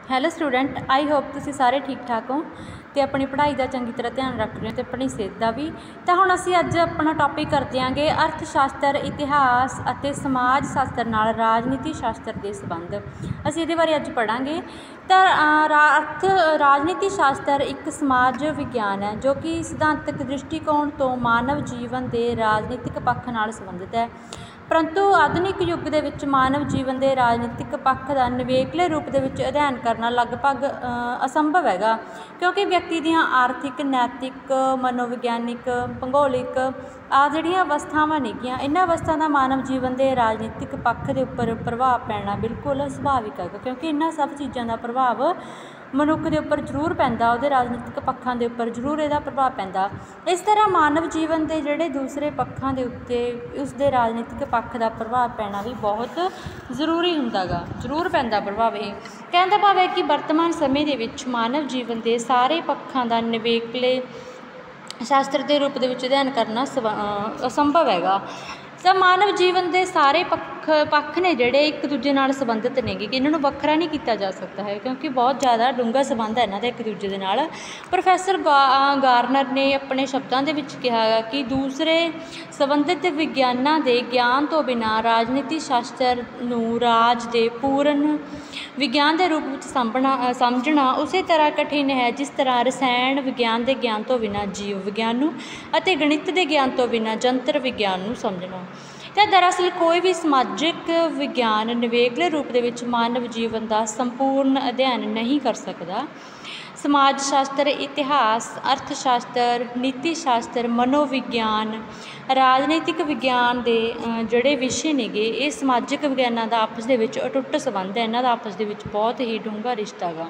Hello student, I hope ਤੁਸੀਂ ਸਾਰੇ ਠੀਕ ਠਾਕ ਹੋ ਤੇ ਆਪਣੀ ਪੜ੍ਹਾਈ ਦਾ ਚੰਗੀ ਤਰ੍ਹਾਂ ਧਿਆਨ ਰੱਖ ਰਹੇ ਹੋ ਤੇ ਆਪਣੀ ਸਿਹਤ ਦਾ ਵੀ। ਤਾਂ ਹੁਣ ਅਸੀਂ ਅੱਜ ਆਪਣਾ ਟੌਪਿਕ ਕਰ ਦਿਆਂਗੇ ਅਰਥ ਸ਼ਾਸਤਰ, ਇਤਿਹਾਸ ਅਤੇ ਸਮਾਜ ਸ਼ਾਸਤਰ ਨਾਲ ਰਾਜਨੀਤੀ ਸ਼ਾਸਤਰ ਦੇ ਸੰਬੰਧ। ਅਸੀਂ ਇਹਦੇ ਬਾਰੇ ਅੱਜ ਪੜ੍ਹਾਂਗੇ। ਤਾਂ ਰਾਜਨੀਤੀ ਸ਼ਾਸਤਰ ਇੱਕ ਸਮਾਜ ਵਿਗਿਆਨ ਹੈ ਜੋ ਕਿ ਸਿਧਾਂਤਕ ਦ੍ਰਿਸ਼ਟੀਕੋਣ ਤੋਂ ਮਾਨਵ ਜੀਵਨ ਦੇ ਰਾਜਨੀਤਿਕ ਪੱਖ ਨਾਲ ਸੰਬੰਧਿਤ ਹੈ। ਪਰੰਤੂ ਆਧੁਨਿਕ ਯੁੱਗ ਦੇ ਵਿੱਚ ਮਾਨਵ ਜੀਵਨ ਦੇ ਰਾਜਨੀਤਿਕ ਪੱਖ ਦਾ ਨਿਵੇਕਲੇ ਰੂਪ ਦੇ ਵਿੱਚ ਅਧਿਐਨ ਕਰਨਾ ਲਗਭਗ ਅਸੰਭਵ ਹੈਗਾ, ਕਿਉਂਕਿ ਵਿਅਕਤੀ ਦੀਆਂ ਆਰਥਿਕ, ਨੈਤਿਕ, ਮਨੋਵਿਗਿਆਨਿਕ, ਭੂਗੋਲਿਕ ਆਹ ਜਿਹੜੀਆਂ ਅਵਸਥਾਵਾਂ ਨੇਗੀਆਂ, ਇਹਨਾਂ ਅਵਸਥਾ ਦਾ ਮਾਨਵ ਜੀਵਨ ਦੇ ਰਾਜਨੀਤਿਕ ਪੱਖ ਦੇ ਉੱਪਰ ਪ੍ਰਭਾਵ ਪੈਣਾ ਬਿਲਕੁਲ ਸੁਭਾਵਿਕ ਹੈਗਾ, ਕਿਉਂਕਿ ਇਹਨਾਂ ਸਭ ਚੀਜ਼ਾਂ ਦਾ ਪ੍ਰਭਾਵ ਮਨੁੱਖ ਦੇ ਉੱਪਰ ਜ਼ਰੂਰ ਪੈਂਦਾ, ਉਹਦੇ ਰਾਜਨੀਤਿਕ ਪੱਖਾਂ ਦੇ ਉੱਪਰ ਜ਼ਰੂਰ ਇਹਦਾ ਪ੍ਰਭਾਵ ਪੈਂਦਾ। ਇਸ ਤਰ੍ਹਾਂ ਮਾਨਵ ਜੀਵਨ ਦੇ ਜਿਹੜੇ ਦੂਸਰੇ ਪੱਖਾਂ ਦੇ ਉੱਤੇ ਉਸਦੇ ਰਾਜਨੀਤਿਕ ਪੱਖ ਦਾ ਪ੍ਰਭਾਵ ਪੈਣਾ ਵੀ ਬਹੁਤ ਜ਼ਰੂਰੀ ਹੁੰਦਾ ਗਾ, ਜ਼ਰੂਰ ਪੈਂਦਾ ਪ੍ਰਭਾਵ। ਇਹ ਕਹਿਣ ਦਾ ਭਾਵ ਹੈ ਕਿ ਵਰਤਮਾਨ ਸਮੇਂ ਦੇ ਵਿੱਚ ਮਾਨਵ ਜੀਵਨ ਦੇ ਸਾਰੇ ਪੱਖਾਂ ਦਾ ਨਿਵੇਕਲੇ ਸ਼ਾਸਤਰ ਦੇ ਰੂਪ ਦੇ ਵਿੱਚ ਅਧਿਐਨ ਕਰਨਾ ਅਸੰਭਵ ਹੈਗਾ। ਤਾਂ ਮਾਨਵ ਜੀਵਨ ਦੇ ਸਾਰੇ ਪੱਖ ਨੇ ਜਿਹੜੇ ਇੱਕ ਦੂਜੇ ਨਾਲ ਸੰਬੰਧਿਤ ਨੇਗੇ, ਕਿ ਇਹਨਾਂ ਨੂੰ ਵੱਖਰਾ ਨਹੀਂ ਕੀਤਾ ਜਾ ਸਕਦਾ ਹੈ, ਕਿਉਂਕਿ ਬਹੁਤ ਜ਼ਿਆਦਾ ਡੂੰਘਾ ਸੰਬੰਧ ਹੈ ਇਹਨਾਂ ਦਾ ਇੱਕ ਦੂਜੇ ਦੇ ਨਾਲ। ਪ੍ਰੋਫੈਸਰ ਗਾਰਨਰ ਨੇ ਆਪਣੇ ਸ਼ਬਦਾਂ ਦੇ ਵਿੱਚ ਕਿਹਾ ਹੈ ਕਿ ਦੂਸਰੇ ਸੰਬੰਧਿਤ ਵਿਗਿਆਨਾਂ ਦੇ ਗਿਆਨ ਤੋਂ ਬਿਨਾਂ ਰਾਜਨੀਤੀ ਸ਼ਾਸਤਰ ਨੂੰ ਰਾਜ ਦੇ ਪੂਰਨ ਵਿਗਿਆਨ ਦੇ ਰੂਪ ਵਿੱਚ ਸਮਝਣਾ ਉਸੇ ਤਰ੍ਹਾਂ ਕਠਿਨ ਹੈ ਜਿਸ ਤਰ੍ਹਾਂ ਰਸਾਇਣ ਵਿਗਿਆਨ ਦੇ ਗਿਆਨ ਤੋਂ ਬਿਨਾਂ ਜੀਵ ਵਿਗਿਆਨ ਨੂੰ ਅਤੇ ਗਣਿਤ ਦੇ ਗਿਆਨ ਤੋਂ ਬਿਨਾਂ ਜੰਤਰ ਵਿਗਿਆਨ ਨੂੰ ਸਮਝਣਾ। ਤਾਂ ਦਰਅਸਲ ਕੋਈ ਵੀ ਸਮਾਜਿਕ ਵਿਗਿਆਨ ਨਿਵੇਕਲੇ ਰੂਪ ਦੇ ਵਿੱਚ ਮਾਨਵ ਜੀਵਨ ਦਾ ਸੰਪੂਰਨ ਅਧਿਐਨ ਨਹੀਂ ਕਰ ਸਕਦਾ। ਸਮਾਜ ਸ਼ਾਸਤਰ, ਇਤਿਹਾਸ, ਅਰਥ ਸ਼ਾਸਤਰ, ਨੀਤੀ ਸ਼ਾਸਤਰ, ਮਨੋਵਿਗਿਆਨ, ਰਾਜਨੀਤਿਕ ਵਿਗਿਆਨ ਦੇ ਜਿਹੜੇ ਵਿਸ਼ੇ ਨੇਗੇ, ਇਹ ਸਮਾਜਿਕ ਵਿਗਿਆਨਾਂ ਦਾ ਆਪਸ ਦੇ ਵਿੱਚ ਅਟੁੱਟ ਸੰਬੰਧ ਹੈ, ਇਹਨਾਂ ਦਾ ਆਪਸ ਦੇ ਵਿੱਚ ਬਹੁਤ ਹੀ ਡੂੰਘਾ ਰਿਸ਼ਤਾ ਗਾ।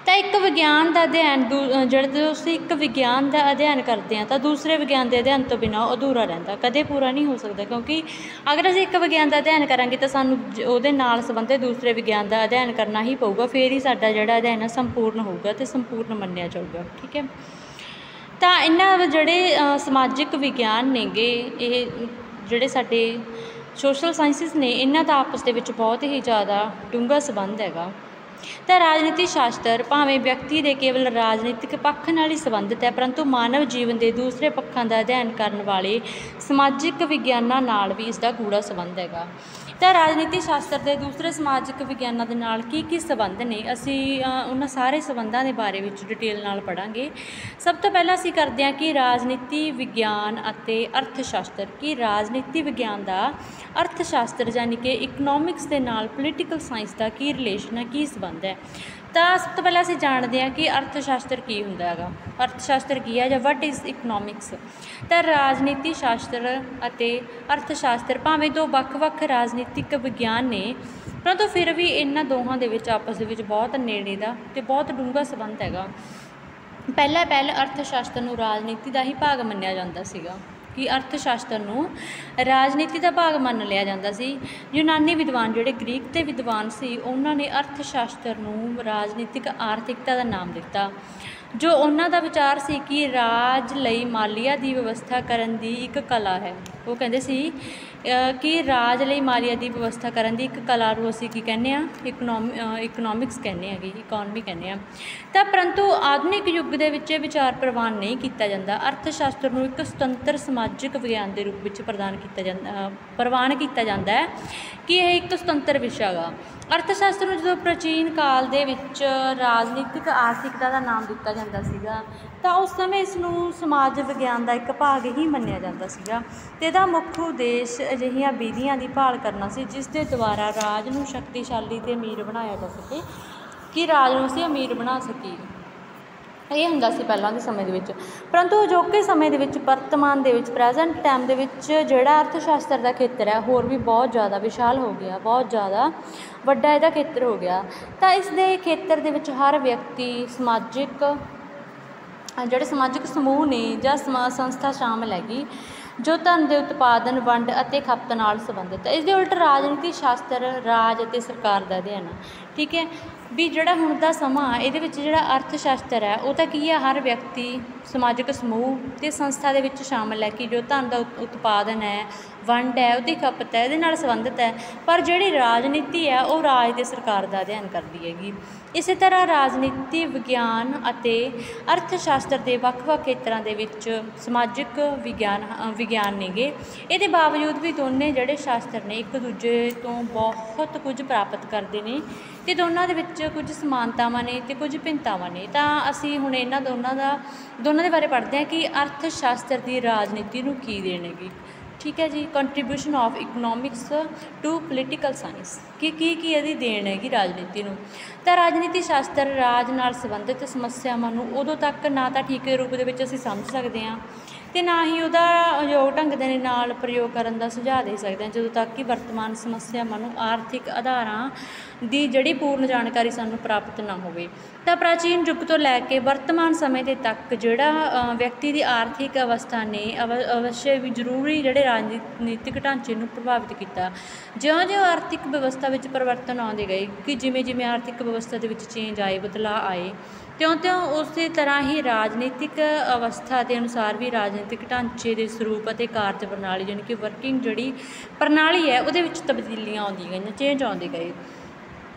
ਤਾਂ ਇੱਕ ਵਿਗਿਆਨ ਦਾ ਅਧਿਐਨ ਜਦੋਂ ਅਸੀਂ ਇੱਕ ਵਿਗਿਆਨ ਦਾ ਅਧਿਐਨ ਕਰਦੇ ਹਾਂ ਤਾਂ ਦੂਸਰੇ ਵਿਗਿਆਨ ਦੇ ਅਧਿਐਨ ਤੋਂ ਬਿਨਾਂ ਉਹ ਅਧੂਰਾ ਰਹਿੰਦਾ, ਕਦੇ ਪੂਰਾ ਨਹੀਂ ਹੋ ਸਕਦਾ, ਕਿਉਂਕਿ ਅਗਰ ਅਸੀਂ ਇੱਕ ਵਿਗਿਆਨ ਦਾ ਅਧਿਐਨ ਕਰਾਂਗੇ ਤਾਂ ਸਾਨੂੰ ਉਹਦੇ ਨਾਲ ਸੰਬੰਧਿਤ ਦੂਸਰੇ ਵਿਗਿਆਨ ਦਾ ਅਧਿਐਨ ਕਰਨਾ ਹੀ ਪਊਗਾ, ਫਿਰ ਹੀ ਸਾਡਾ ਜਿਹੜਾ ਅਧਿਐਨ ਹੈ ਸੰਪੂਰਨ ਹੋਊਗਾ ਅਤੇ ਸੰਪੂਰਨ ਮੰਨਿਆ ਜਾਊਗਾ। ਠੀਕ ਹੈ। ਤਾਂ ਇਹਨਾਂ ਜਿਹੜੇ ਸਮਾਜਿਕ ਵਿਗਿਆਨ ਨੇਗੇ, ਇਹ ਜਿਹੜੇ ਸਾਡੇ ਸੋਸ਼ਲ ਸਾਇੰਸਿਸ ਨੇ, ਇਹਨਾਂ ਦਾ ਆਪਸ ਦੇ ਵਿੱਚ ਬਹੁਤ ਹੀ ਜ਼ਿਆਦਾ ਡੂੰਘਾ ਸੰਬੰਧ ਹੈਗਾ। ਤਾਂ ਰਾਜਨੀਤੀ ਸ਼ਾਸਤਰ ਭਾਵੇਂ ਵਿਅਕਤੀ ਦੇ ਕੇਵਲ ਰਾਜਨੀਤਿਕ ਪੱਖ ਨਾਲ ਹੀ ਸੰਬੰਧਿਤ ਹੈ, ਪਰੰਤੂ ਮਾਨਵ ਜੀਵਨ ਦੇ ਦੂਸਰੇ ਪੱਖਾਂ ਦਾ ਅਧਿਐਨ ਕਰਨ ਵਾਲੇ ਸਮਾਜਿਕ ਵਿਗਿਆਨਾਂ ਨਾਲ ਵੀ ਇਸਦਾ ਗੂੜਾ ਸੰਬੰਧ ਹੈਗਾ। ਤਾਂ ਰਾਜਨੀਤੀ ਸ਼ਾਸਤਰ ਦੇ ਦੂਸਰੇ ਸਮਾਜਿਕ ਵਿਗਿਆਨਾਂ ਦੇ ਨਾਲ ਕੀ ਕੀ ਸੰਬੰਧ ਨੇ, ਅਸੀਂ ਉਹਨਾਂ ਸਾਰੇ ਸੰਬੰਧਾਂ ਦੇ ਬਾਰੇ ਵਿੱਚ ਡਿਟੇਲ ਨਾਲ ਪੜ੍ਹਾਂਗੇ। ਸਭ ਤੋਂ ਪਹਿਲਾਂ ਅਸੀਂ ਕਰਦੇ ਹਾਂ ਕਿ ਰਾਜਨੀਤੀ ਵਿਗਿਆਨ ਅਤੇ ਅਰਥ ਸ਼ਾਸਤਰ, ਕਿ ਰਾਜਨੀਤੀ ਵਿਗਿਆਨ ਦਾ ਅਰਥ ਸ਼ਾਸਤਰ ਯਾਨੀ ਕਿ ਇਕਨੋਮਿਕਸ ਦੇ ਨਾਲ ਪੋਲੀਟੀਕਲ ਸਾਇੰਸ ਦਾ ਕੀ ਰਿਲੇਸ਼ਨ ਹੈ, ਕੀ ਸੰਬੰਧ ਹੈ। ਤਾਂ ਸਭ ਤੋਂ ਪਹਿਲਾਂ ਅਸੀਂ ਜਾਣਦੇ ਹਾਂ ਕਿ ਅਰਥ ਸ਼ਾਸਤਰ ਕੀ ਹੁੰਦਾ ਹੈਗਾ। ਅਰਥ ਸ਼ਾਸਤਰ ਕੀ ਹੈ ਜਾਂ ਵਟ ਇਜ਼ ਇਕਨੋਮਿਕਸ। ਤਾਂ ਰਾਜਨੀਤੀ ਸ਼ਾਸਤਰ ਅਤੇ ਅਰਥ ਸ਼ਾਸਤਰ ਭਾਵੇਂ ਦੋ ਵੱਖ-ਵੱਖ ਰਾਜਨੀਤਿਕ ਵਿਗਿਆਨ ਨੇ, ਪਰੰਤੂ ਫਿਰ ਵੀ ਇਹਨਾਂ ਦੋਹਾਂ ਦੇ ਵਿੱਚ ਆਪਸ ਦੇ ਵਿੱਚ ਬਹੁਤ ਨੇੜੇ ਦਾ ਅਤੇ ਬਹੁਤ ਡੂੰਘਾ ਸੰਬੰਧ ਹੈਗਾ। ਪਹਿਲਾਂ ਅਰਥ ਸ਼ਾਸਤਰ ਨੂੰ ਰਾਜਨੀਤੀ ਦਾ ਹੀ ਭਾਗ ਮੰਨਿਆ ਜਾਂਦਾ ਸੀਗਾ, ਕਿ ਅਰਥ ਸ਼ਾਸਤਰ ਨੂੰ ਰਾਜਨੀਤੀ ਦਾ ਭਾਗ ਮੰਨ ਲਿਆ ਜਾਂਦਾ ਸੀ। ਯੂਨਾਨੀ ਵਿਦਵਾਨ ਜਿਹੜੇ ਗ੍ਰੀਕ ਦੇ ਵਿਦਵਾਨ ਸੀ, ਉਹਨਾਂ ਨੇ ਅਰਥ ਸ਼ਾਸਤਰ ਨੂੰ ਰਾਜਨੀਤਿਕ ਆਰਥਿਕਤਾ ਦਾ ਨਾਮ ਦਿੱਤਾ, ਜੋ ਉਹਨਾਂ ਦਾ ਵਿਚਾਰ ਸੀ ਕਿ ਰਾਜ ਲਈ ਮਾਲੀਆ ਦੀ ਵਿਵਸਥਾ ਕਰਨ ਦੀ ਇੱਕ ਕਲਾ ਹੈ। ਉਹ ਕਹਿੰਦੇ ਸੀ ਕਿ ਰਾਜ ਲਈ ਮਾਲੀਆ ਦੀ ਵਿਵਸਥਾ ਕਰਨ ਦੀ ਇੱਕ ਕਲਾ ਨੂੰ ਅਸੀਂ ਕੀ ਕਹਿੰਦੇ ਹਾਂ, ਇਕਨੋਮਿਕਸ ਕਹਿੰਦੇ ਹੈਗੇ, ਇਕੋਨਮੀ ਕਹਿੰਦੇ ਹਾਂ। ਤਾਂ ਪਰੰਤੂ ਆਧੁਨਿਕ ਯੁੱਗ ਦੇ ਵਿੱਚ ਇਹ ਵਿਚਾਰ ਪ੍ਰਵਾਨ ਨਹੀਂ ਕੀਤਾ ਜਾਂਦਾ। ਅਰਥ ਸ਼ਾਸਤਰ ਨੂੰ ਇੱਕ ਸੁਤੰਤਰ ਸਮਾਜਿਕ ਵਿਗਿਆਨ ਦੇ ਰੂਪ ਵਿੱਚ ਪ੍ਰਵਾਨ ਕੀਤਾ ਜਾਂਦਾ ਹੈ, ਕਿ ਇਹ ਇੱਕ ਸੁਤੰਤਰ ਵਿਸ਼ਾ ਗਾ। ਅਰਥ ਸ਼ਾਸਤਰ ਨੂੰ ਜਦੋਂ ਪ੍ਰਾਚੀਨ ਕਾਲ ਦੇ ਵਿੱਚ ਰਾਜਨੀਤਿਕ ਆਰਥਿਕਤਾ ਦਾ ਨਾਮ ਦਿੱਤਾ ਜਾਂਦਾ ਸੀਗਾ, ਤਾਂ ਉਸ ਸਮੇਂ ਇਸ ਨੂੰ ਸਮਾਜ ਵਿਗਿਆਨ ਦਾ ਇੱਕ ਭਾਗ ਹੀ ਮੰਨਿਆ ਜਾਂਦਾ ਸੀਗਾ, ਅਤੇ ਇਹਦਾ ਮੁੱਖ ਉਦੇਸ਼ ਅਜਿਹੀਆਂ ਵਿਧੀਆਂ ਦੀ ਭਾਲ ਕਰਨਾ ਸੀ ਜਿਸ ਦੇ ਦੁਆਰਾ ਰਾਜ ਨੂੰ ਸ਼ਕਤੀਸ਼ਾਲੀ ਅਤੇ ਅਮੀਰ ਬਣਾਇਆ ਜਾ ਸਕੇ, ਕਿ ਰਾਜ ਨੂੰ ਅਸੀਂ ਅਮੀਰ ਬਣਾ ਸਕੀਏ। ਇਹ ਹੁੰਦਾ ਸੀ ਪਹਿਲਾਂ ਦੇ ਸਮੇਂ ਦੇ ਵਿੱਚ। ਪਰੰਤੂ ਅਜੋਕੇ ਸਮੇਂ ਦੇ ਵਿੱਚ, ਵਰਤਮਾਨ ਦੇ ਵਿੱਚ, ਪ੍ਰੈਜੈਂਟ ਟਾਈਮ ਦੇ ਵਿੱਚ ਜਿਹੜਾ ਅਰਥ ਸ਼ਾਸਤਰ ਦਾ ਖੇਤਰ ਹੈ ਹੋਰ ਵੀ ਬਹੁਤ ਜ਼ਿਆਦਾ ਵਿਸ਼ਾਲ ਹੋ ਗਿਆ, ਬਹੁਤ ਜ਼ਿਆਦਾ ਵੱਡਾ ਇਹਦਾ ਖੇਤਰ ਹੋ ਗਿਆ। ਤਾਂ ਇਸ ਦੇ ਖੇਤਰ ਦੇ ਵਿੱਚ ਹਰ ਵਿਅਕਤੀ, ਜਿਹੜੇ ਸਮਾਜਿਕ ਸਮੂਹ ਨੇ ਜਾਂ ਸੰਸਥਾ ਸ਼ਾਮਲ ਹੈਗੀ ਜੋ ਧਨ ਦੇ ਉਤਪਾਦਨ, ਵੰਡ ਅਤੇ ਖਪਤ ਨਾਲ ਸੰਬੰਧਿਤ ਹੈ। ਇਸ ਦੇ ਉਲਟ ਰਾਜਨੀਤੀ ਸ਼ਾਸਤਰ ਰਾਜ ਅਤੇ ਸਰਕਾਰ ਦਾ ਅਧਿਐਨ ਹੈ। ਠੀਕ ਹੈ। ਵੀ ਜਿਹੜਾ ਹੁਣ ਦਾ ਸਮਾਂ ਇਹਦੇ ਵਿੱਚ ਜਿਹੜਾ ਅਰਥ ਸ਼ਾਸਤਰ ਹੈ ਉਹ ਤਾਂ ਕੀ ਹੈ, ਹਰ ਵਿਅਕਤੀ, ਸਮਾਜਿਕ ਸਮੂਹ ਅਤੇ ਸੰਸਥਾ ਦੇ ਵਿੱਚ ਸ਼ਾਮਿਲ ਹੈ ਕਿ ਜੋ ਧਨ ਦਾ ਉਤਪਾਦਨ ਹੈ, ਵੰਡ ਹੈ, ਉਹਦੀ ਖਪਤ ਹੈ, ਇਹਦੇ ਨਾਲ ਸੰਬੰਧਿਤ ਹੈ। ਪਰ ਜਿਹੜੀ ਰਾਜਨੀਤੀ ਹੈ ਉਹ ਰਾਜ ਅਤੇ ਸਰਕਾਰ ਦਾ ਅਧਿਐਨ ਕਰਦੀ ਹੈਗੀ। ਇਸੇ ਤਰ੍ਹਾਂ ਰਾਜਨੀਤੀ ਵਿਗਿਆਨ ਅਤੇ ਅਰਥ ਸ਼ਾਸਤਰ ਦੇ ਵੱਖ-ਵੱਖ ਖੇਤਰਾਂ ਦੇ ਵਿੱਚ ਸਮਾਜਿਕ ਵਿਗਿਆਨ ਨੇਗੇ। ਇਹਦੇ ਬਾਵਜੂਦ ਵੀ ਦੋਨੇ ਜਿਹੜੇ ਸ਼ਾਸਤਰ ਨੇ ਇੱਕ ਦੂਜੇ ਤੋਂ ਬਹੁਤ ਕੁਝ ਪ੍ਰਾਪਤ ਕਰਦੇ ਨੇ ਅਤੇ ਦੋਨਾਂ ਦੇ ਵਿੱਚ ਕੁਝ ਸਮਾਨਤਾਵਾਂ ਨੇ ਅਤੇ ਕੁਝ ਭਿੰਨਤਾਵਾਂ ਨੇ। ਤਾਂ ਅਸੀਂ ਹੁਣ ਇਹਨਾਂ ਦੋਨਾਂ ਦੇ ਬਾਰੇ ਪੜ੍ਹਦੇ ਹਾਂ ਕਿ ਅਰਥ ਸ਼ਾਸਤਰ ਦੀ ਰਾਜਨੀਤੀ ਨੂੰ ਕੀ ਦੇਣ ਹੈਗੀ। ਠੀਕ ਹੈ ਜੀ, contribution of economics to political science, ਕਿ ਕੀ ਇਹਦੀ ਦੇਣ ਹੈਗੀ ਰਾਜਨੀਤੀ ਨੂੰ। ਤਾਂ ਰਾਜਨੀਤੀ ਸ਼ਾਸਤਰ ਰਾਜ ਨਾਲ ਸੰਬੰਧਿਤ ਸਮੱਸਿਆਵਾਂ ਨੂੰ ਉਦੋਂ ਤੱਕ ਨਾ ਤਾਂ ਠੀਕ ਦੇ ਰੂਪ ਦੇ ਵਿੱਚ ਅਸੀਂ ਸਮਝ ਸਕਦੇ ਹਾਂ ਅਤੇ ਨਾ ਹੀ ਉਹਦਾ ਯੋਗ ਢੰਗ ਦੇ ਨਾਲ ਪ੍ਰਯੋਗ ਕਰਨ ਦਾ ਸੁਝਾਅ ਦੇ ਸਕਦੇ ਹਾਂ, ਜਦੋਂ ਤੱਕ ਕਿ ਵਰਤਮਾਨ ਸਮੱਸਿਆਵਾਂ ਨੂੰ ਆਰਥਿਕ ਆਧਾਰਾਂ ਦੀ ਜਿਹੜੀ ਪੂਰਨ ਜਾਣਕਾਰੀ ਸਾਨੂੰ ਪ੍ਰਾਪਤ ਨਾ ਹੋਵੇ। ਤਾਂ ਪ੍ਰਾਚੀਨ ਯੁੱਗ ਤੋਂ ਲੈ ਕੇ ਵਰਤਮਾਨ ਸਮੇਂ ਦੇ ਤੱਕ ਜਿਹੜਾ ਵਿਅਕਤੀ ਦੀ ਆਰਥਿਕ ਅਵਸਥਾ ਨੇ ਅਵਸ਼ਯ ਵੀ ਜ਼ਰੂਰੀ ਜਿਹੜੇ ਰਾਜਨੀਤਿਕ ਢਾਂਚੇ ਨੂੰ ਪ੍ਰਭਾਵਿਤ ਕੀਤਾ। ਜਿਉਂ-ਜਿਉਂ ਆਰਥਿਕ ਵਿਵਸਥਾ ਵਿੱਚ ਪਰਿਵਰਤਨ ਆਉਂਦੇ ਗਏ, ਕਿ ਜਿਵੇਂ-ਜਿਵੇਂ ਆਰਥਿਕ ਵਿਵਸਥਾ ਦੇ ਵਿੱਚ ਚੇਂਜ ਆਏ, ਬਦਲਾਅ ਆਏ, ਤਿਉਂ-ਤਿਉਂ ਉਸੇ ਤਰ੍ਹਾਂ ਹੀ ਰਾਜਨੀਤਿਕ ਅਵਸਥਾ ਦੇ ਅਨੁਸਾਰ ਵੀ ਰਾਜਨੀਤਿਕ ਢਾਂਚੇ ਦੇ ਸਰੂਪ ਅਤੇ ਕਾਰਜ ਪ੍ਰਣਾਲੀ, ਯਾਨੀ ਕਿ ਵਰਕਿੰਗ ਜਿਹੜੀ ਪ੍ਰਣਾਲੀ ਹੈ ਉਹਦੇ ਵਿੱਚ ਤਬਦੀਲੀਆਂ ਆਉਂਦੀਆਂ ਗਈਆਂ, ਚੇਂਜ ਆਉਂਦੇ ਗਏ।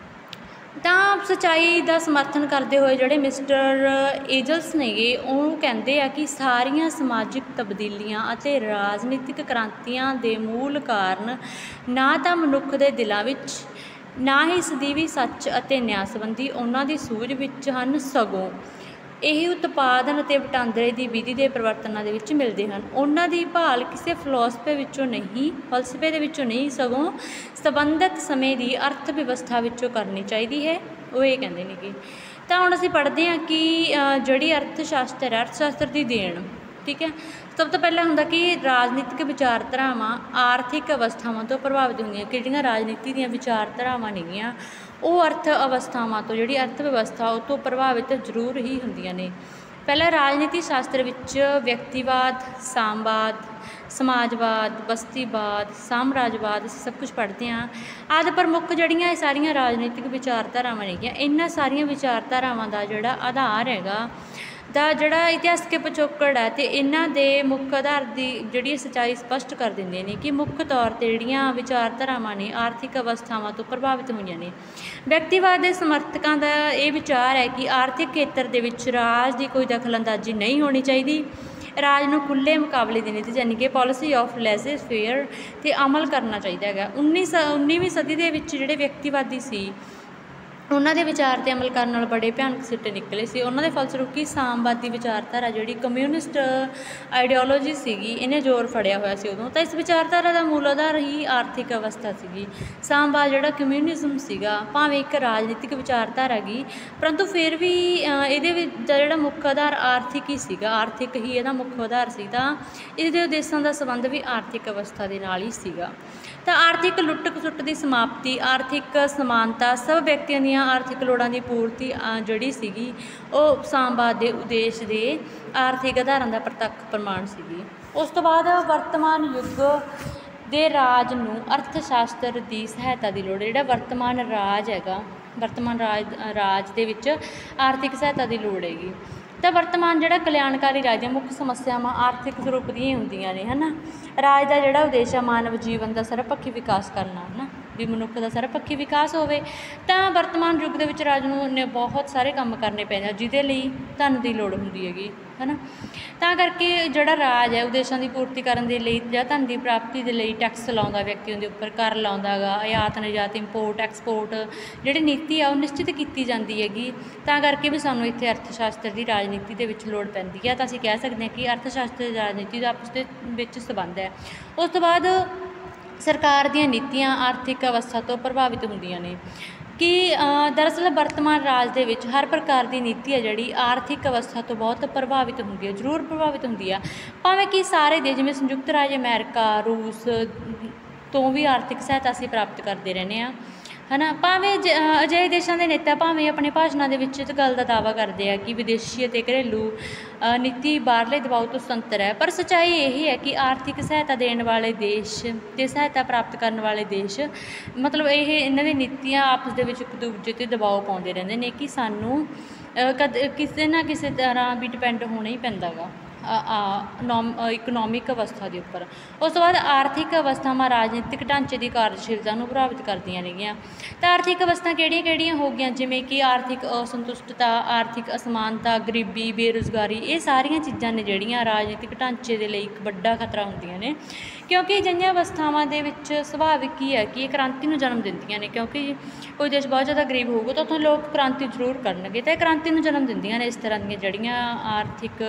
ਤਾਂ ਸੱਚਾਈ ਦਾ ਸਮਰਥਨ ਕਰਦੇ ਹੋਏ ਜਿਹੜੇ ਮਿਸਟਰ ਏਜਲਸ ਨੇਗੇ, ਉਹ ਕਹਿੰਦੇ ਆ ਕਿ ਸਾਰੀਆਂ ਸਮਾਜਿਕ ਤਬਦੀਲੀਆਂ ਅਤੇ ਰਾਜਨੀਤਿਕ ਕ੍ਰਾਂਤੀਆਂ ਦੇ ਮੂਲ ਕਾਰਨ ਨਾ ਤਾਂ ਮਨੁੱਖ ਦੇ ਦਿਲਾਂ ਵਿੱਚ, ਨਾ ਹੀ ਸਦੀਵੀ ਸੱਚ ਅਤੇ ਨਿਆਂ ਸੰਬੰਧੀ ਉਹਨਾਂ ਦੀ ਸੂਝ ਵਿੱਚ ਹਨ, ਸਗੋਂ ਇਹ ਉਤਪਾਦਨ ਅਤੇ ਵਟਾਂਦਰੇ ਦੀ ਵਿਧੀ ਦੇ ਪਰਿਵਰਤਨਾਂ ਦੇ ਵਿੱਚ ਮਿਲਦੇ ਹਨ। ਉਹਨਾਂ ਦੀ ਭਾਲ ਕਿਸੇ ਫਲਸਫੇ ਦੇ ਵਿੱਚੋਂ ਨਹੀਂ, ਸਗੋਂ ਸੰਬੰਧਿਤ ਸਮੇਂ ਦੀ ਅਰਥ ਵਿਵਸਥਾ ਵਿੱਚੋਂ ਕਰਨੀ ਚਾਹੀਦੀ ਹੈ, ਉਹ ਇਹ ਕਹਿੰਦੇ ਨੇ। ਤਾਂ ਹੁਣ ਅਸੀਂ ਪੜ੍ਹਦੇ ਹਾਂ ਕਿ ਜਿਹੜੀ ਅਰਥ ਸ਼ਾਸਤਰ ਦੀ ਦੇਣ। ਠੀਕ ਹੈ, ਸਭ ਤੋਂ ਪਹਿਲਾਂ ਹੁੰਦਾ ਕਿ ਰਾਜਨੀਤਿਕ ਵਿਚਾਰਧਾਰਾਵਾਂ ਆਰਥਿਕ ਅਵਸਥਾਵਾਂ ਤੋਂ ਪ੍ਰਭਾਵਿਤ ਹੁੰਦੀਆਂ, ਕਿ ਜਿਹੜੀਆਂ ਰਾਜਨੀਤੀ ਦੀਆਂ ਵਿਚਾਰਧਾਰਾਵਾਂ ਨੇਗੀਆਂ ਉਹ ਅਰਥ ਅਵਸਥਾਵਾਂ ਤੋਂ, ਜਿਹੜੀ ਅਰਥ ਵਿਵਸਥਾ ਉਹ ਤੋਂ ਪ੍ਰਭਾਵਿਤ ਜ਼ਰੂਰ ਹੀ ਹੁੰਦੀਆਂ ਨੇ। ਪਹਿਲਾਂ ਰਾਜਨੀਤੀ ਸ਼ਾਸਤਰ ਵਿੱਚ ਵਿਅਕਤੀਵਾਦ, ਸਾਮਵਾਦ, ਸਮਾਜਵਾਦ, ਬਸਤੀਵਾਦ, ਸਾਮਰਾਜਵਾਦ, ਅਸੀਂ ਸਭ ਕੁਝ ਪੜ੍ਹਦੇ ਹਾਂ। ਆਦਿ ਪ੍ਰਮੁੱਖ ਜਿਹੜੀਆਂ ਇਹ ਸਾਰੀਆਂ ਰਾਜਨੀਤਿਕ ਵਿਚਾਰਧਾਰਾਵਾਂ ਨੇਗੀਆਂ, ਇਹਨਾਂ ਸਾਰੀਆਂ ਵਿਚਾਰਧਾਰਾਵਾਂ ਦਾ ਜਿਹੜਾ ਆਧਾਰ ਹੈਗਾ, ਦਾ ਜਿਹੜਾ ਇਤਿਹਾਸਕ ਪਿਛੋਕੜ ਹੈ, ਅਤੇ ਇਹਨਾਂ ਦੇ ਮੁੱਖ ਆਧਾਰ ਦੀ ਜਿਹੜੀ ਸੱਚਾਈ ਸਪਸ਼ਟ ਕਰ ਦਿੰਦੇ ਨੇ ਕਿ ਮੁੱਖ ਤੌਰ 'ਤੇ ਜਿਹੜੀਆਂ ਵਿਚਾਰਧਾਰਾਵਾਂ ਨੇ ਆਰਥਿਕ ਅਵਸਥਾਵਾਂ ਤੋਂ ਪ੍ਰਭਾਵਿਤ ਹੋਈਆਂ ਨੇ। ਵਿਅਕਤੀਵਾਦ ਦੇ ਸਮਰਥਕਾਂ ਦਾ ਇਹ ਵਿਚਾਰ ਹੈ ਕਿ ਆਰਥਿਕ ਖੇਤਰ ਦੇ ਵਿੱਚ ਰਾਜ ਦੀ ਕੋਈ ਦਖਲਅੰਦਾਜ਼ੀ ਨਹੀਂ ਹੋਣੀ ਚਾਹੀਦੀ। ਰਾਜ ਨੂੰ ਖੁੱਲ੍ਹੇ ਮੁਕਾਬਲੇ ਦੀ ਨੀਤੀ, ਯਾਨੀ ਕਿ ਪੋਲਿਸੀ ਆਫ ਲੈਸੇ ਫੇਅਰ 'ਤੇ ਅਮਲ ਕਰਨਾ ਚਾਹੀਦਾ ਹੈਗਾ। 19ਵੀਂ ਸਦੀ ਦੇ ਵਿੱਚ ਜਿਹੜੇ ਵਿਅਕਤੀਵਾਦੀ ਸੀ, ਉਹਨਾਂ ਦੇ ਵਿਚਾਰ 'ਤੇ ਅਮਲ ਕਰਨ ਨਾਲ ਬੜੇ ਭਿਆਨਕ ਸਿੱਟੇ ਨਿਕਲੇ ਸੀ। ਉਹਨਾਂ ਦੇ ਫਲਸਰੂਪ ਕੀ ਸਾਮਵਾਦੀ ਵਿਚਾਰਧਾਰਾ, ਜਿਹੜੀ ਕਮਿਊਨਿਸਟ ਆਈਡੀਓਲੋਜੀ ਸੀਗੀ, ਇਹਨੇ ਜ਼ੋਰ ਫੜਿਆ ਹੋਇਆ ਸੀ ਉਦੋਂ। ਤਾਂ ਇਸ ਵਿਚਾਰਧਾਰਾ ਦਾ ਮੂਲ ਆਧਾਰ ਹੀ ਆਰਥਿਕ ਅਵਸਥਾ ਸੀਗੀ। ਸਾਮਵਾਦ ਜਿਹੜਾ ਕਮਿਊਨਿਜ਼ਮ ਸੀਗਾ, ਭਾਵੇਂ ਇੱਕ ਰਾਜਨੀਤਿਕ ਵਿਚਾਰਧਾਰਾ ਹੈਗੀ, ਪਰੰਤੂ ਫਿਰ ਵੀ ਇਹਦੇ ਵਿੱਚ ਜਿਹੜਾ ਮੁੱਖ ਆਧਾਰ ਆਰਥਿਕ ਹੀ ਸੀਗਾ, ਆਰਥਿਕ ਹੀ ਇਹਦਾ ਮੁੱਖ ਆਧਾਰ ਸੀ। ਤਾਂ ਇਹਦੇ ਉਦੇਸ਼ਾਂ ਦਾ ਸੰਬੰਧ ਵੀ ਆਰਥਿਕ ਅਵਸਥਾ ਦੇ ਨਾਲ ਹੀ ਸੀਗਾ। ਤਾਂ ਆਰਥਿਕ ਲੁੱਟ ਖਸੁੱਟ ਦੀ ਸਮਾਪਤੀ, ਆਰਥਿਕ ਸਮਾਨਤਾ, ਸਭ ਵਿਅਕਤੀਆਂ ਦੀਆਂ ਆਰਥਿਕ ਲੋੜਾਂ ਦੀ ਪੂਰਤੀ ਜਿਹੜੀ ਸੀਗੀ, ਉਹ ਸਾਮਵਾਦ ਦੇ ਉਦੇਸ਼ ਦੇ ਆਰਥਿਕ ਆਧਾਰਾਂ ਦਾ ਪ੍ਰਤੱਖ ਪ੍ਰਮਾਣ ਸੀਗੀ। ਉਸ ਤੋਂ ਬਾਅਦ ਵਰਤਮਾਨ ਯੁੱਗ ਦੇ ਰਾਜ ਨੂੰ ਅਰਥ ਸ਼ਾਸਤਰ ਦੀ ਸਹਾਇਤਾ ਦੀ ਲੋੜ। ਜਿਹੜਾ ਵਰਤਮਾਨ ਰਾਜ ਹੈਗਾ, ਵਰਤਮਾਨ ਰਾਜ ਦੇ ਵਿੱਚ ਆਰਥਿਕ ਸਹਾਇਤਾ ਦੀ ਲੋੜ ਹੈਗੀ। ਤਾਂ ਵਰਤਮਾਨ ਜਿਹੜਾ ਕਲਿਆਣਕਾਰੀ ਰਾਜ ਦੀਆਂ ਮੁੱਖ ਸਮੱਸਿਆਵਾਂ ਆਰਥਿਕ ਸਰੂਪ ਦੀਆਂ ਹੀ ਹੁੰਦੀਆਂ ਨੇ, ਹੈ ਨਾ। ਰਾਜ ਦਾ ਜਿਹੜਾ ਉਦੇਸ਼ ਹੈ ਮਾਨਵ ਜੀਵਨ ਦਾ ਸਰਬਪੱਖੀ ਵਿਕਾਸ ਕਰਨਾ, ਹੈ ਨਾ, ਵੀ ਮਨੁੱਖ ਦਾ ਸਰਬਪੱਖੀ ਵਿਕਾਸ ਹੋਵੇ। ਤਾਂ ਵਰਤਮਾਨ ਯੁੱਗ ਦੇ ਵਿੱਚ ਰਾਜ ਨੂੰ ਬਹੁਤ ਸਾਰੇ ਕੰਮ ਕਰਨੇ ਪੈਂਦੇ, ਜਿਹਦੇ ਲਈ ਧਨ ਦੀ ਲੋੜ ਹੁੰਦੀ ਹੈਗੀ, ਹੈ ਨਾ। ਤਾਂ ਕਰਕੇ ਜਿਹੜਾ ਰਾਜ ਹੈ ਉਦੇਸ਼ਾਂ ਦੀ ਪੂਰਤੀ ਕਰਨ ਦੇ ਲਈ ਜਾਂ ਧਨ ਦੀ ਪ੍ਰਾਪਤੀ ਦੇ ਲਈ ਟੈਕਸ ਲਾਉਂਦਾ, ਵਿਅਕਤੀਆਂ ਦੇ ਉੱਪਰ ਕਰ ਲਾਉਂਦਾ ਗਾ। ਆਯਾਤ ਨਿਰਯਾਤ, ਇੰਪੋਰਟ ਐਕਸਪੋਰਟ ਜਿਹੜੀ ਨੀਤੀ ਆ ਉਹ ਨਿਸ਼ਚਿਤ ਕੀਤੀ ਜਾਂਦੀ ਹੈਗੀ। ਤਾਂ ਕਰਕੇ ਵੀ ਸਾਨੂੰ ਇੱਥੇ ਅਰਥ ਸ਼ਾਸਤਰ ਦੀ ਰਾਜਨੀਤੀ ਦੇ ਵਿੱਚ ਲੋੜ ਪੈਂਦੀ ਹੈ। ਤਾਂ ਅਸੀਂ ਕਹਿ ਸਕਦੇ ਹਾਂ ਕਿ ਅਰਥ ਸ਼ਾਸਤਰ ਦੀ ਰਾਜਨੀਤੀ ਦਾ ਆਪਸ ਦੇ ਵਿੱਚ ਸੰਬੰਧ ਹੈ। ਉਸ ਤੋਂ ਬਾਅਦ ਸਰਕਾਰ ਦੀਆਂ ਨੀਤੀਆਂ ਆਰਥਿਕ ਅਵਸਥਾ ਤੋਂ ਪ੍ਰਭਾਵਿਤ ਹੁੰਦੀਆਂ ਨੇ। ਕਿ ਦਰਅਸਲ ਵਰਤਮਾਨ ਰਾਜ ਦੇ ਵਿੱਚ ਹਰ ਪ੍ਰਕਾਰ ਦੀ ਨੀਤੀ ਹੈ ਜਿਹੜੀ ਆਰਥਿਕ ਅਵਸਥਾ ਤੋਂ ਬਹੁਤ ਪ੍ਰਭਾਵਿਤ ਹੁੰਦੀ ਹੈ, ਜ਼ਰੂਰ ਪ੍ਰਭਾਵਿਤ ਹੁੰਦੀ ਆ। ਭਾਵੇਂ ਕਿ ਸਾਰੇ ਦੇਸ਼, ਜਿਵੇਂ ਸੰਯੁਕਤ ਰਾਜ ਅਮਰੀਕਾ, ਰੂਸ ਤੋਂ ਵੀ ਆਰਥਿਕ ਸਹਾਇਤਾ ਅਸੀਂ ਪ੍ਰਾਪਤ ਕਰਦੇ ਰਹਿੰਦੇ ਹਾਂ। ਹੈ ਨਾ। ਭਾਵੇਂ ਅਜਿਹੇ ਦੇਸ਼ਾਂ ਦੇ ਨੇਤਾ ਭਾਵੇਂ ਆਪਣੇ ਭਾਸ਼ਣਾਂ ਦੇ ਵਿੱਚ ਇਸ ਗੱਲ ਦਾ ਦਾਅਵਾ ਕਰਦੇ ਆ ਕਿ ਵਿਦੇਸ਼ੀ ਅਤੇ ਘਰੇਲੂ ਨੀਤੀ ਬਾਹਰਲੇ ਦਬਾਅ ਤੋਂ ਸੁਤੰਤਰ ਹੈ, ਪਰ ਸੱਚਾਈ ਇਹ ਹੈ ਕਿ ਆਰਥਿਕ ਸਹਾਇਤਾ ਦੇਣ ਵਾਲੇ ਦੇਸ਼ ਅਤੇ ਸਹਾਇਤਾ ਪ੍ਰਾਪਤ ਕਰਨ ਵਾਲੇ ਦੇਸ਼ ਮਤਲਬ ਇਹਨਾਂ ਦੀ ਨੀਤੀਆਂ ਆਪਸ ਦੇ ਵਿੱਚ ਇੱਕ ਦੂਜੇ 'ਤੇ ਦਬਾਅ ਪਾਉਂਦੇ ਰਹਿੰਦੇ ਨੇ ਕਿ ਸਾਨੂੰ ਕਿਸੇ ਨਾ ਕਿਸੇ ਤਰ੍ਹਾਂ ਵੀ ਡਿਪੈਂਡ ਹੋਣਾ ਹੀ ਪੈਂਦਾ ਗਾ ਇਕਨੋਮਿਕ ਅਵਸਥਾ ਦੇ ਉੱਪਰ। ਉਸ ਤੋਂ ਬਾਅਦ ਆਰਥਿਕ ਅਵਸਥਾਵਾਂ ਰਾਜਨੀਤਿਕ ਢਾਂਚੇ ਦੀ ਕਾਰਜਸ਼ੀਲਤਾ ਨੂੰ ਪ੍ਰਭਾਵਿਤ ਕਰਦੀਆਂ ਨੇਗੀਆਂ। ਤਾਂ ਆਰਥਿਕ ਅਵਸਥਾ ਕਿਹੜੀਆਂ ਹੋ ਗਈਆਂ, ਜਿਵੇਂ ਕਿ ਆਰਥਿਕ ਅਸੰਤੁਸ਼ਟਤਾ, ਆਰਥਿਕ ਅਸਮਾਨਤਾ, ਗਰੀਬੀ, ਬੇਰੁਜ਼ਗਾਰੀ, ਇਹ ਸਾਰੀਆਂ ਚੀਜ਼ਾਂ ਨੇ ਜਿਹੜੀਆਂ ਰਾਜਨੀਤਿਕ ਢਾਂਚੇ ਦੇ ਲਈ ਇੱਕ ਵੱਡਾ ਖਤਰਾ ਹੁੰਦੀਆਂ ਨੇ, ਕਿਉਂਕਿ ਅਜਿਹੀਆਂ ਅਵਸਥਾਵਾਂ ਦੇ ਵਿੱਚ ਸੁਭਾਵਿਕ ਹੀ ਹੈ ਕਿ ਇਹ ਕ੍ਰਾਂਤੀ ਨੂੰ ਜਨਮ ਦਿੰਦੀਆਂ ਨੇ, ਕਿਉਂਕਿ ਕੋਈ ਦੇਸ਼ ਬਹੁਤ ਜ਼ਿਆਦਾ ਗਰੀਬ ਹੋਊਗਾ ਤਾਂ ਉੱਥੋਂ ਲੋਕ ਕ੍ਰਾਂਤੀ ਜ਼ਰੂਰ ਕਰਨਗੇ, ਤਾਂ ਇਹ ਕ੍ਰਾਂਤੀ ਨੂੰ ਜਨਮ ਦਿੰਦੀਆਂ ਨੇ। ਇਸ ਤਰ੍ਹਾਂ ਦੀਆਂ ਜਿਹੜੀਆਂ ਆਰਥਿਕ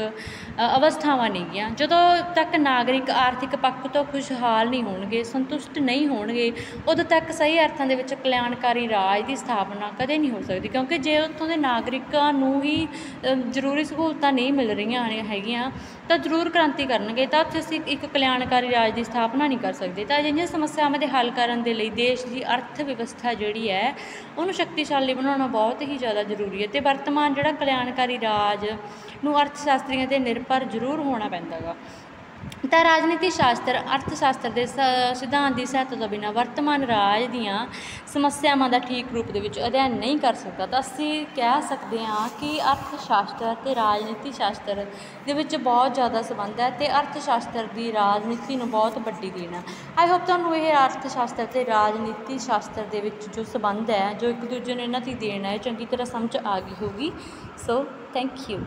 ਅਵਸਥਾਵਾਂ ਨੇਗੀਆਂ, ਜਦੋਂ ਤੱਕ ਨਾਗਰਿਕ ਆਰਥਿਕ ਪੱਖ ਤੋਂ ਖੁਸ਼ਹਾਲ ਨਹੀਂ ਹੋਣਗੇ, ਸੰਤੁਸ਼ਟ ਨਹੀਂ ਹੋਣਗੇ, ਉਦੋਂ ਤੱਕ ਸਹੀ ਅਰਥਾਂ ਦੇ ਵਿੱਚ ਕਲਿਆਣਕਾਰੀ ਰਾਜ ਦੀ ਸਥਾਪਨਾ ਕਦੇ ਨਹੀਂ ਹੋ ਸਕਦੀ, ਕਿਉਂਕਿ ਜੇ ਉੱਥੋਂ ਦੇ ਨਾਗਰਿਕਾਂ ਨੂੰ ਹੀ ਜ਼ਰੂਰੀ ਸਹੂਲਤਾਂ ਨਹੀਂ ਮਿਲ ਰਹੀਆਂ ਹੈਗੀਆਂ ਤਾਂ ਜ਼ਰੂਰ ਕ੍ਰਾਂਤੀ ਕਰਨਗੇ, ਤਾਂ ਉੱਥੇ ਅਸੀਂ ਇੱਕ ਕਲਿਆਣਕਾਰੀ ਰਾਜ ਦੀ ਸਥਾਪਨਾ ਨਹੀਂ ਕਰ ਸਕਦੇ। ਤਾਂ ਅਜਿਹੀਆਂ ਸਮੱਸਿਆਵਾਂ ਦੇ ਹੱਲ ਕਰਨ ਦੇ ਲਈ ਦੇਸ਼ ਦੀ ਅਰਥ ਵਿਵਸਥਾ ਜਿਹੜੀ ਹੈ ਉਹਨੂੰ ਸ਼ਕਤੀਸ਼ਾਲੀ ਬਣਾਉਣਾ ਬਹੁਤ ਹੀ ਜ਼ਿਆਦਾ ਜ਼ਰੂਰੀ ਹੈ, ਅਤੇ ਵਰਤਮਾਨ ਜਿਹੜਾ ਕਲਿਆਣਕਾਰੀ ਰਾਜ ਨੂੰ ਅਰਥ ਸ਼ਾਸਤਰੀਆਂ 'ਤੇ ਨਿਰਭਰ ਜ਼ਰੂਰ ਹੋਣਾ ਪੈਂਦਾ ਗਾ। ਤਾਂ ਰਾਜਨੀਤੀ ਸ਼ਾਸਤਰ ਅਰਥ ਸ਼ਾਸਤਰ ਦੇ ਸਿਧਾਂਤ ਦੀ ਸਹਾਇਤਾ ਤੋਂ ਬਿਨਾਂ ਵਰਤਮਾਨ ਰਾਜ ਦੀਆਂ ਸਮੱਸਿਆਵਾਂ ਦਾ ਠੀਕ ਰੂਪ ਦੇ ਵਿੱਚ ਅਧਿਐਨ ਨਹੀਂ ਕਰ ਸਕਦਾ। ਤਾਂ ਅਸੀਂ ਕਹਿ ਸਕਦੇ ਹਾਂ ਕਿ ਅਰਥ ਸ਼ਾਸਤਰ ਅਤੇ ਰਾਜਨੀਤੀ ਸ਼ਾਸਤਰ ਦੇ ਵਿੱਚ ਬਹੁਤ ਜ਼ਿਆਦਾ ਸੰਬੰਧ ਹੈ, ਅਤੇ ਅਰਥ ਸ਼ਾਸਤਰ ਦੀ ਰਾਜਨੀਤੀ ਨੂੰ ਬਹੁਤ ਵੱਡੀ ਦੇਣ ਹੈ। ਆਈ ਹੋਪ ਤੁਹਾਨੂੰ ਇਹ ਅਰਥ ਸ਼ਾਸਤਰ ਅਤੇ ਰਾਜਨੀਤੀ ਸ਼ਾਸਤਰ ਦੇ ਵਿੱਚ ਜੋ ਸੰਬੰਧ ਹੈ, ਜੋ ਇੱਕ ਦੂਜੇ ਨੂੰ ਇਹਨਾਂ ਦੀ ਦੇਣ ਹੈ, ਚੰਗੀ ਤਰ੍ਹਾਂ ਸਮਝ ਆ ਗਈ ਹੋਊਗੀ। So thank you.